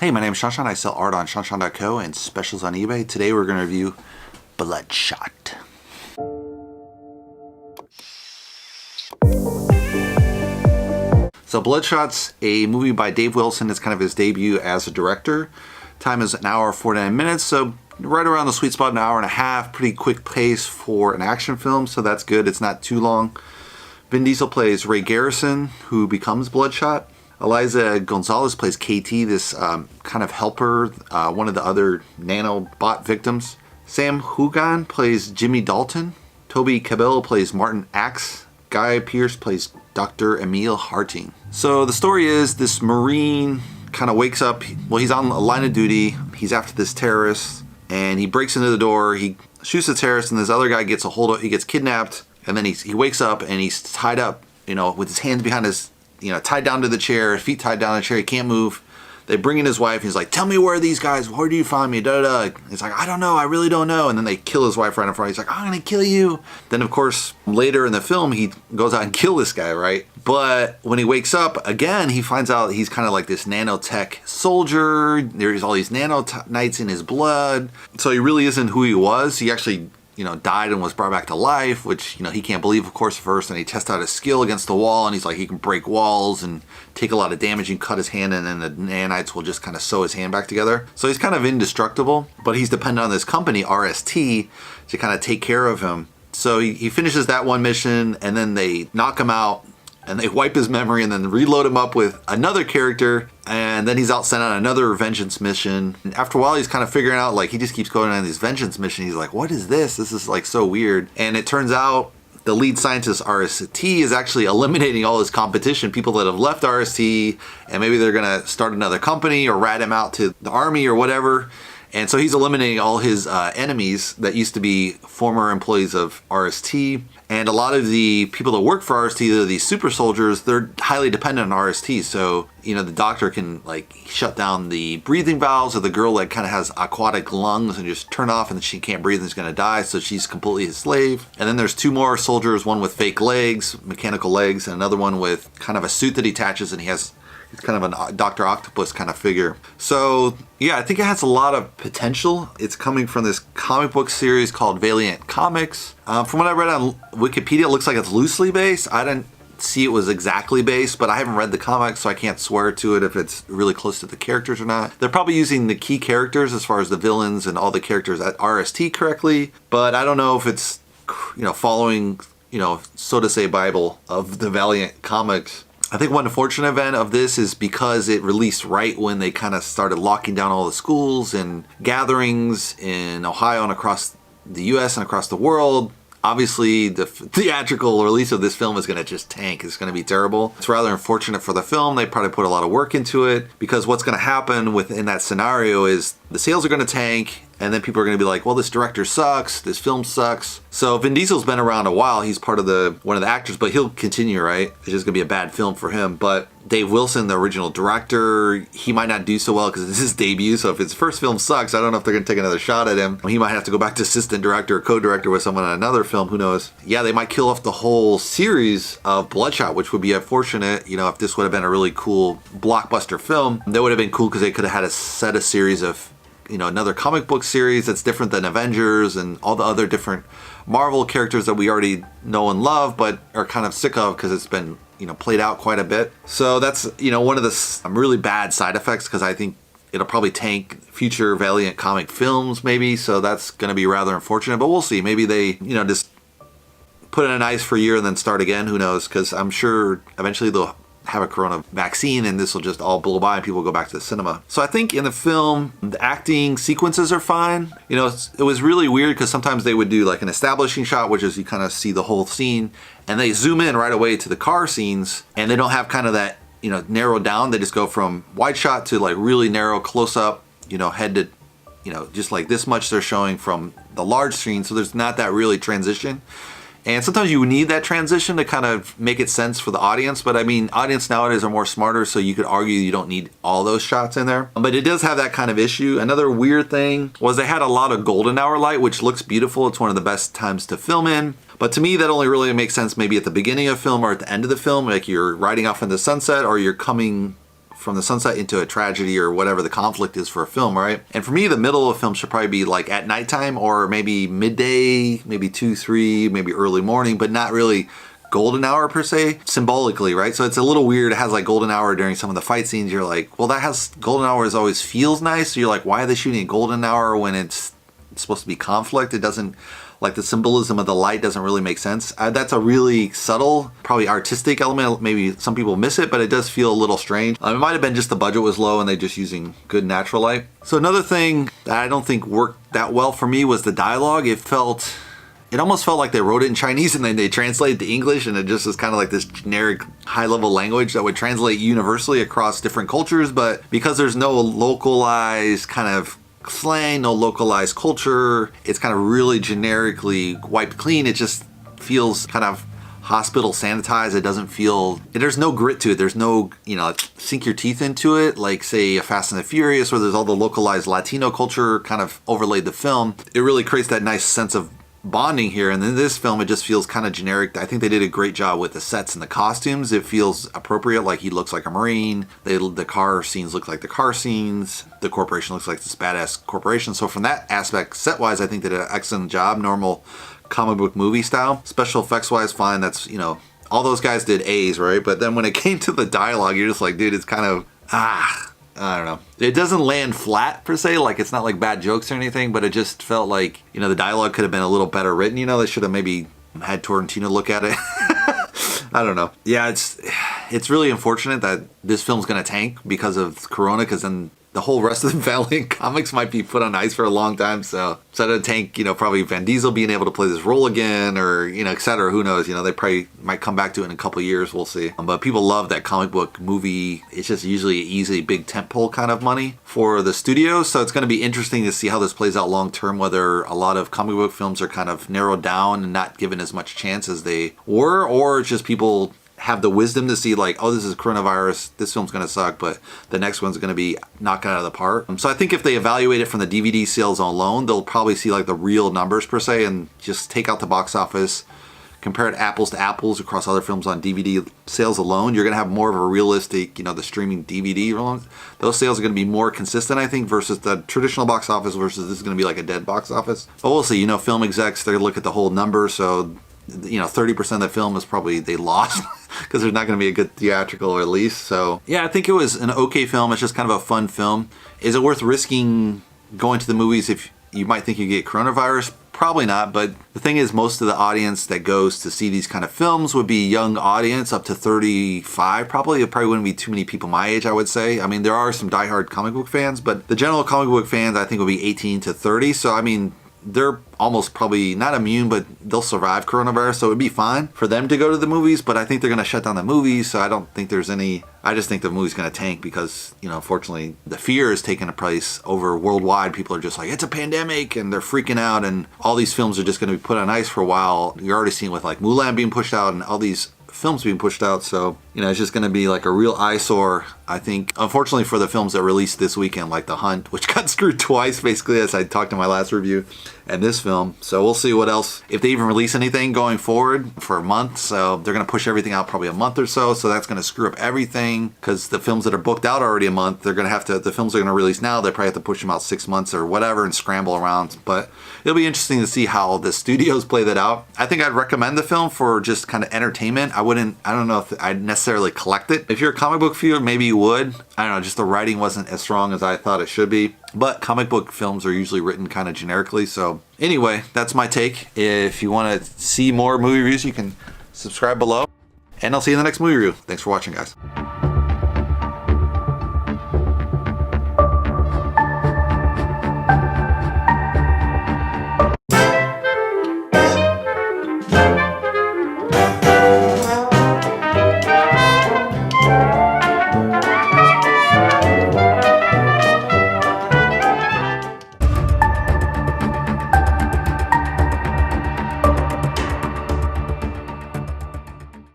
Hey, my name is ShawNshawN. I sell art on ShawNshawN.co and specials on eBay. Today we're going to review Bloodshot. So Bloodshot's a movie by Dave Wilson. It's kind of his debut as a director. Time is an hour 49 minutes, so right around the sweet spot, an hour and a half. Pretty quick pace for an action film, so that's good. It's not too long. Vin Diesel plays Ray Garrison, who becomes Bloodshot. Eliza Gonzalez plays KT, this kind of helper, one of the other nanobot victims. Sam Hugan plays Jimmy Dalton. Toby Cabell plays Martin Axe. Guy Pearce plays Dr. Emil Harting. So the story is this Marine kind of wakes up, well, he's on a line of duty, he's after this terrorist, and he breaks into the door, he shoots the terrorist, and this other guy gets a hold of, he gets kidnapped, and then he wakes up and he's tied up, with his hands behind his, tied down to the chair, feet tied down to the chair, he can't move. They bring in his wife, he's like, tell me where are these guys, where do you find me, da-da-da. He's like, I don't know, I really don't know. And then they kill his wife right in front. He's like, I'm gonna kill you. Then of course, later in the film, he goes out and kills this guy, right? But when he wakes up, again, he finds out he's kind of like this nanotech soldier. There's all these nanonites in his blood. So he really isn't who he was. He actually died and was brought back to life, which, he can't believe, of course, at first. And he tests out his skill against the wall, and he's like, he can break walls and take a lot of damage and cut his hand, and then the nanites will just kind of sew his hand back together. So he's kind of indestructible, but he's dependent on this company, RST, to kind of take care of him. So he finishes that one mission, and then they knock him out, and they wipe his memory and then reload him up with another character, and then he's out sent on another vengeance mission. And after a while, he's kind of figuring out, he just keeps going on these vengeance missions. He's like, what is this? This is so weird. And it turns out the lead scientist, RST, is actually eliminating all his competition, people that have left RST, and maybe they're gonna start another company or rat him out to the army or whatever. And so he's eliminating all his enemies that used to be former employees of RST. And a lot of the people that work for RST, they're these super soldiers, they're highly dependent on RST. So, the doctor can shut down the breathing valves of the girl that kind of has aquatic lungs and just turn off, and she can't breathe and is gonna die. So she's completely his slave. And then there's two more soldiers, one with fake legs, mechanical legs, and another one with kind of a suit that he attaches, and he's kind of a Dr. Octopus kind of figure. So yeah, I think it has a lot of potential. It's coming from this comic book series called Valiant Comics. From what I read on Wikipedia, it looks like it's loosely based. I didn't see it was exactly based, but I haven't read the comics, so I can't swear to it if it's really close to the characters or not. They're probably using the key characters as far as the villains and all the characters at RST correctly, but I don't know if it's, following, so to say, Bible of the Valiant Comics. I think one unfortunate event of this is because it released right when they kind of started locking down all the schools and gatherings in Ohio and across the US and across the world. Obviously, the theatrical release of this film is going to just tank. It's going to be terrible. It's rather unfortunate for the film. They probably put a lot of work into it, because what's going to happen within that scenario is the sales are going to tank, and then people are going to be like, well, this director sucks, this film sucks. So Vin Diesel's been around a while. He's part of one of the actors, but he'll continue, right? It's just going to be a bad film for him. But Dave Wilson, the original director, he might not do so well because it's his debut. So if his first film sucks, I don't know if they're going to take another shot at him. He might have to go back to assistant director or co-director with someone on another film. Who knows? Yeah, they might kill off the whole series of Bloodshot, which would be unfortunate. If this would have been a really cool blockbuster film, that would have been cool, because they could have had a series of, another comic book series that's different than Avengers and all the other different Marvel characters that we already know and love, but are kind of sick of because it's been, played out quite a bit. So that's, one of the really bad side effects, because I think it'll probably tank future Valiant comic films maybe. So that's going to be rather unfortunate, but we'll see. Maybe they, just put it in ice for a year and then start again. Who knows? Because I'm sure eventually they'll have a corona vaccine and this will just all blow by and people will go back to the cinema. So I think in the film, the acting sequences are fine. It was really weird because sometimes they would do an establishing shot, which is you kind of see the whole scene, and they zoom in right away to the car scenes, and they don't have kind of that, narrowed down. They just go from wide shot to really narrow close up, head to, just like this much they're showing from the large screen. So there's not that really transition. And sometimes you need that transition to kind of make it sense for the audience. But I mean, audience nowadays are more smarter, so you could argue you don't need all those shots in there. But it does have that kind of issue. Another weird thing was they had a lot of golden hour light, which looks beautiful. It's one of the best times to film in. But to me, that only really makes sense maybe at the beginning of film or at the end of the film, like you're riding off in the sunset or you're coming from the sunset into a tragedy or whatever the conflict is for a film, right? And for me, the middle of a film should probably be like at nighttime or maybe midday, maybe 2, 3, maybe early morning, but not really golden hour per se, symbolically, right? So it's a little weird. It has like golden hour during some of the fight scenes. You're like, well, that has golden hours always feels nice. So you're like, why are they shooting a golden hour when it's supposed to be conflict? It doesn't, like the symbolism of the light doesn't really make sense. That's a really subtle, probably artistic element. Maybe some people miss it, but it does feel a little strange. It might have been just the budget was low and they just using good natural light. So another thing that I don't think worked that well for me was the dialogue. It almost felt like they wrote it in Chinese and then they translated to English, and it just is kind of like this generic high-level language that would translate universally across different cultures, but because there's no localized kind of slang, no localized culture, it's kind of really generically wiped clean. It just feels kind of hospital sanitized. It doesn't feel, there's no grit to it. There's no, sink your teeth into it, like say a Fast and the Furious, where there's all the localized Latino culture kind of overlaid the film. It really creates that nice sense of bonding here, and in this film it just feels kind of generic. I think they did a great job with the sets and the costumes. It feels appropriate, like he looks like a Marine, the car scenes look like the car scenes, the corporation looks like this badass corporation. So from that aspect, set wise, I think they did an excellent job. Normal comic book movie style. Special effects wise, fine. That's, all those guys did A's, right? But then when it came to the dialogue, you're just like, dude, it's kind of I don't know. It doesn't land flat per se, like it's not like bad jokes or anything, but it just felt like, the dialogue could have been a little better written. They should have maybe had Tarantino look at it. I don't know. Yeah, it's really unfortunate that this film's gonna tank because of Corona, because then the whole rest of the Valiant comics might be put on ice for a long time. So instead of tank, probably Van Diesel being able to play this role again, or, et cetera, who knows, they probably might come back to it in a couple of years. We'll see. But people love that comic book movie. It's just usually easy, big tentpole kind of money for the studio. So it's going to be interesting to see how this plays out long term, whether a lot of comic book films are kind of narrowed down and not given as much chance as they were, or it's just people have the wisdom to see like, oh, this is coronavirus, this film's gonna suck, but the next one's gonna be knocked out of the park. So I think if they evaluate it from the DVD sales alone, they'll probably see like the real numbers per se, and just take out the box office, compare it apples to apples across other films on DVD sales alone. You're gonna have more of a realistic, the streaming DVD. Those sales are gonna be more consistent, I think, versus the traditional box office, versus this is gonna be like a dead box office. But we'll see. Film execs, they're gonna look at the whole number, so 30% of the film is probably they lost because there's not going to be a good theatrical release. So yeah, I think it was an okay film. It's just kind of a fun film. Is it worth risking going to the movies if you might think you get coronavirus? Probably not, but the thing is, most of the audience that goes to see these kind of films would be young audience, up to 35 probably. It probably wouldn't be too many people my age, I would say. I mean, there are some diehard comic book fans, but the general comic book fans I think will be 18 to 30. So I mean, they're almost probably not immune, but they'll survive coronavirus, so it'd be fine for them to go to the movies. But I think they're going to shut down the movies, so I don't think there's any. I just think the movie's going to tank because, unfortunately, the fear is taking a place over worldwide. People are just like, it's a pandemic, and they're freaking out, and all these films are just going to be put on ice for a while. You're already seeing with like Mulan being pushed out and all these films being pushed out, so it's just going to be like a real eyesore, I think, unfortunately, for the films that released this weekend, like The Hunt, which got screwed twice basically, as I talked in my last review, and this film. So we'll see what else, if they even release anything going forward for a month. So they're going to push everything out probably a month or so that's going to screw up everything, because the films that are booked out already a month, they're going to have to, the films they're going to release now, they probably have to push them out 6 months or whatever and scramble around. But it'll be interesting to see how the studios play that out. I think I'd recommend the film for just kind of entertainment. I don't know if I'd necessarily collect it. If you're a comic book viewer, maybe you would. I don't know, just the writing wasn't as strong as I thought it should be. But comic book films are usually written kind of generically. So anyway, that's my take. If you want to see more movie reviews, you can subscribe below. And I'll see you in the next movie review. Thanks for watching, guys.